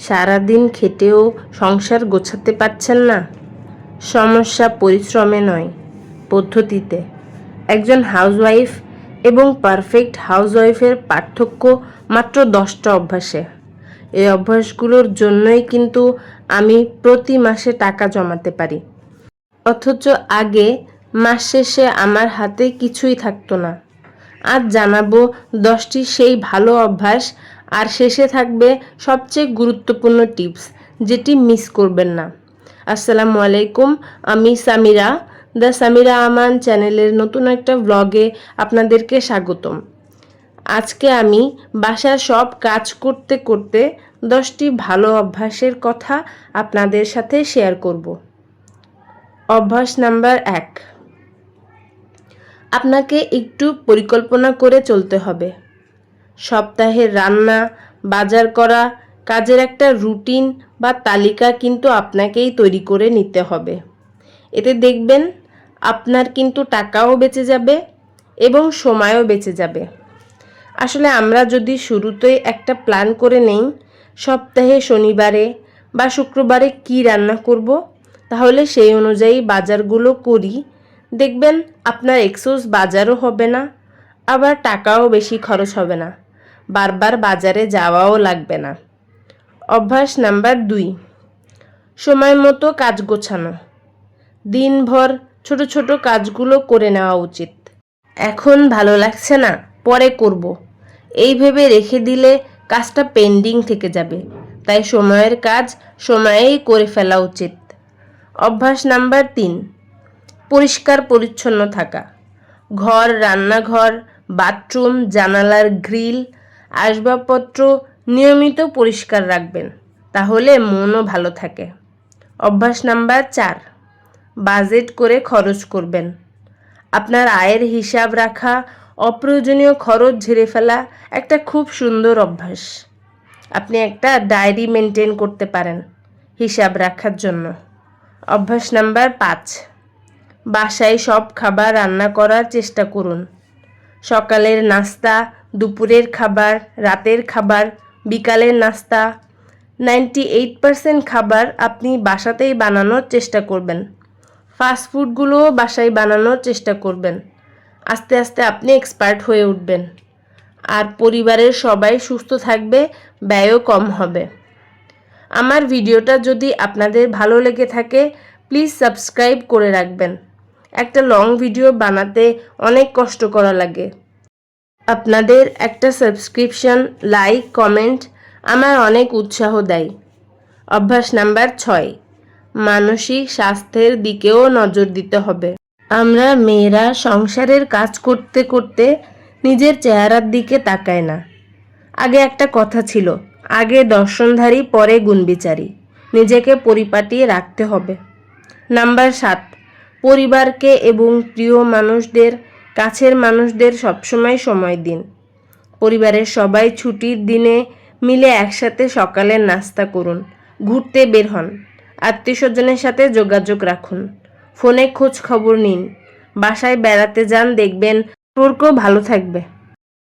সারাদিন খেটেও সংসার গোছাতে পারছেন না? সমস্যা পরিশ্রমে নয়, পদ্ধতিতে। একজন হাউসওয়াইফ এবং পারফেক্ট হাউসওয়াইফের পার্থক্য মাত্র 10টা অভ্যাসে। এই অভ্যাসগুলোর জন্যই কিন্তু আমি প্রতি মাসে টাকা জমাতে পারি, অথচ আগে মাস শেষে আমার হাতে কিছুই থাকতো না। আজ জানাবো 10টি সেই ভালো অভ্যাস, আর শেষে থাকবে সবচেয়ে গুরুত্বপূর্ণ টিপস, যেটি মিস করবেন না। আসসালামু আলাইকুম, আমি সামিরা, দ্য সামিরা আমান চ্যানেলের নতুন একটা ব্লগে আপনাদেরকে স্বাগতম। আজকে আমি বাসার সব কাজ করতে করতে 10টি ভালো অভ্যাসের কথা আপনাদের সাথে শেয়ার করব। অভ্যাস নাম্বার 1, আপনাকে একটু পরিকল্পনা করে চলতে হবে। সপ্তাহের রান্না, বাজার করা, কাজের একটা রুটিন বা তালিকা কিন্তু আপনাকেই তৈরি করে নিতে হবে। এতে দেখবেন আপনার কিন্তু টাকাও বেঁচে যাবে এবং সময়ও বেঁচে যাবে। আসলে আমরা যদি শুরুতেই একটা প্ল্যান করে নেই, সপ্তাহে শনিবারে বা শুক্রবারে কি রান্না করব, তাহলে সেই অনুযায়ী বাজারগুলো করি, দেখবেন আপনার এক্সেস বাজারও হবে না, আবার টাকাও বেশি খরচ হবে না, বারবার বাজারে যাওয়াও লাগবে না। অভ্যাস নাম্বার 2, সময় মতো কাজ গোছানো। দিনভর ছোট ছোট কাজগুলো করে নেওয়া উচিত। এখন ভালো লাগছে না, পরে করব, এই ভেবে রেখে দিলে কাজটা পেন্ডিং থেকে যাবে। তাই সময়ের কাজ সময়েই করে ফেলা উচিত। অভ্যাস নাম্বার 3, পরিষ্কার পরিচ্ছন্ন থাকা। ঘর, রান্নাঘর, বাথরুম, জানালার গ্রিল, আসবাবপত্র নিয়মিত পরিষ্কার রাখবেন, তাহলে মনও ভালো থাকে। অভ্যাস নাম্বার 4, বাজেট করে খরচ করবেন। আপনার আয়ের হিসাব রাখা, অপ্রয়োজনীয় খরচ ঝেড়ে ফেলা একটা খুব সুন্দর অভ্যাস। আপনি একটা ডায়েরি মেনটেন করতে পারেন হিসাব রাখার জন্য। অভ্যাস নাম্বার 5, বাসায় সব খাবার রান্না করার চেষ্টা করুন। সকালের নাস্তা, দুপুরের খাবার, রাতের খাবার, বিকালের নাস্তা, 98% খাবার আপনি বাসাতেই বানানোর চেষ্টা করবেন। ফাস্টফুডগুলোও বাসায় বানানোর চেষ্টা করবেন। আস্তে আস্তে আপনি এক্সপার্ট হয়ে উঠবেন, আর পরিবারের সবাই সুস্থ থাকবে, ব্যয়ও কম হবে। আমার ভিডিওটা যদি আপনাদের ভালো লেগে থাকে, প্লিজ সাবস্ক্রাইব করে রাখবেন। একটা লং ভিডিও বানাতে অনেক কষ্ট করা লাগে। আপনাদের একটা সাবস্ক্রিপশন, লাইক, কমেন্ট আমার অনেক উৎসাহ দেয়। অভ্যাস নাম্বার 6, মানসিক স্বাস্থ্যের দিকেও নজর দিতে হবে। আমরা মেয়েরা সংসারের কাজ করতে করতে নিজের চেহারার দিকে তাকাই না। আগে একটা কথা ছিল, আগে দর্শনধারী পরে গুণবিচারী। নিজেকে পরিপাটি রাখতে হবে। নাম্বার 7, পরিবারকে এবং প্রিয় মানুষদের, কাছের মানুষদের সবসময় সময় দিন। পরিবারের সবাই ছুটির দিনে মিলে একসাথে সকালের নাস্তা করুন, ঘুরতে বের হন, আত্মীয়স্বজনের সাথে যোগাযোগ রাখুন, ফোনে খোঁজ খবর নিন, বাসায় বেড়াতে যান, দেখবেন সম্পর্ক ভালো থাকবে।